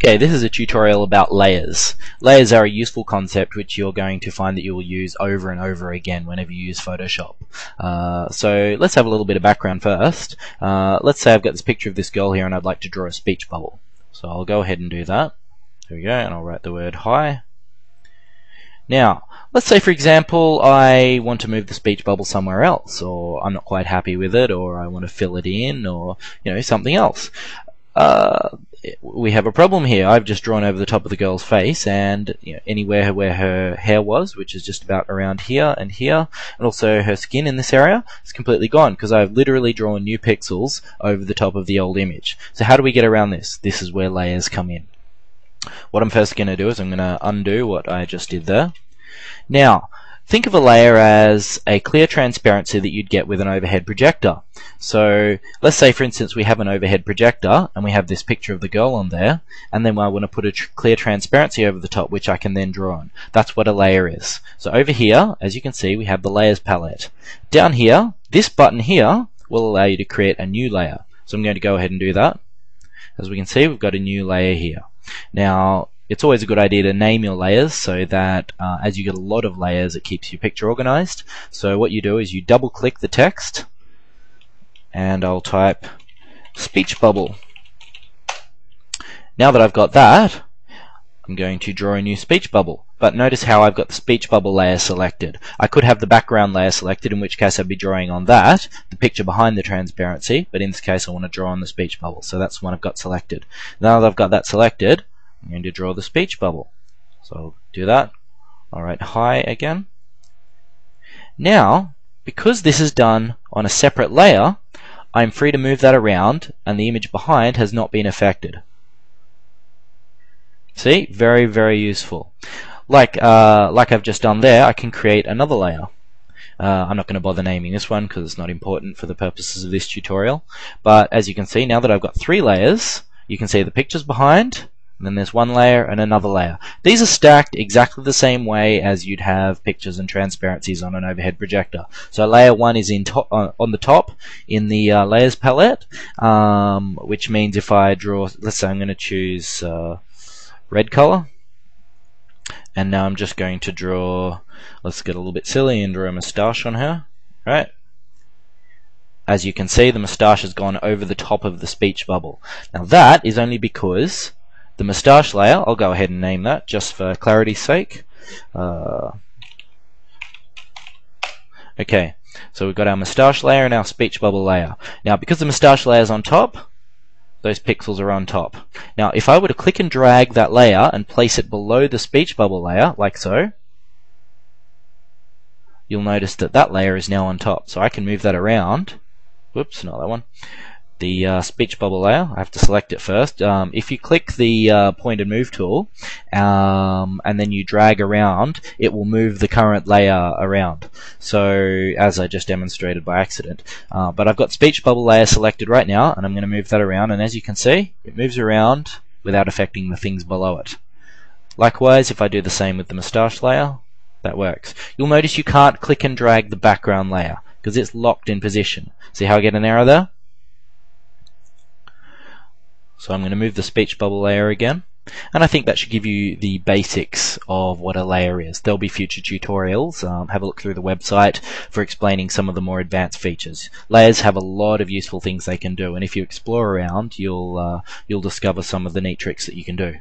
Okay, this is a tutorial about layers. Layers are a useful concept which you're going to find that you will use over and over again whenever you use Photoshop. So let's have a little bit of background first. Let's say I've got this picture of this girl here and I'd like to draw a speech bubble. So I'll go ahead and do that. There we go, and I'll write the word hi. Now, let's say for example I want to move the speech bubble somewhere else, or I'm not quite happy with it, or I want to fill it in, or something else. We have a problem here. I've just drawn over the top of the girl's face, and anywhere where her hair was, which is just about around here, and also her skin in this area, is completely gone because I've literally drawn new pixels over the top of the old image. So how do we get around this? This is where layers come in. What I'm first going to do is I'm going to undo what I just did there. Now, think of a layer as a clear transparency that you'd get with an overhead projector. So let's say for instance we have an overhead projector and we have this picture of the girl on there, and then I want to put a clear transparency over the top which I can then draw on. That's what a layer is. So over here, as you can see, we have the layers palette. Down here, this button here will allow you to create a new layer. So I'm going to go ahead and do that. As we can see, we've got a new layer here. Now, it's always a good idea to name your layers so that as you get a lot of layers it keeps your picture organized. So what you do is you double click the text and I'll type speech bubble. Now that I've got that, I'm going to draw a new speech bubble. But notice how I've got the speech bubble layer selected. I could have the background layer selected, in which case I'd be drawing on that, the picture behind the transparency, but in this case I want to draw on the speech bubble. So that's the one I've got selected. Now that I've got that selected, I'm going to draw the speech bubble. So I'll do that. I'll write hi again. Now, because this is done on a separate layer, I'm free to move that around and the image behind has not been affected. See? Very, very useful. Like I've just done there, I can create another layer. I'm not going to bother naming this one because it's not important for the purposes of this tutorial. But as you can see, now that I've got 3 layers, you can see the pictures behind, and then there's one layer and another layer. These are stacked exactly the same way as you'd have pictures and transparencies on an overhead projector. So layer 1 is on the top in the layers palette, which means if I draw, let's say I'm going to choose red color, and now I'm just going to draw, let's get a little bit silly and draw a moustache on her, right? As you can see, the moustache has gone over the top of the speech bubble. Now that is only because the moustache layer, I'll go ahead and name that just for clarity's sake. Okay, so we've got our moustache layer and our speech bubble layer. Now because the moustache layer is on top, those pixels are on top. Now if I were to click and drag that layer and place it below the speech bubble layer, like so, you'll notice that that layer is now on top. So I can move that around. Whoops, not that one. The speech bubble layer, I have to select it first. If you click the point and move tool and then you drag around, it will move the current layer around. So as I just demonstrated by accident. But I've got speech bubble layer selected right now, and I'm going to move that around, and as you can see, it moves around without affecting the things below it. Likewise, if I do the same with the moustache layer, that works. You'll notice you can't click and drag the background layer because it's locked in position. See how I get an error there? So I'm going to move the speech bubble layer again, and I think that should give you the basics of what a layer is. There'll be future tutorials. Have a look through the website for explaining some of the more advanced features. Layers have a lot of useful things they can do, and if you explore around, you'll discover some of the neat tricks that you can do.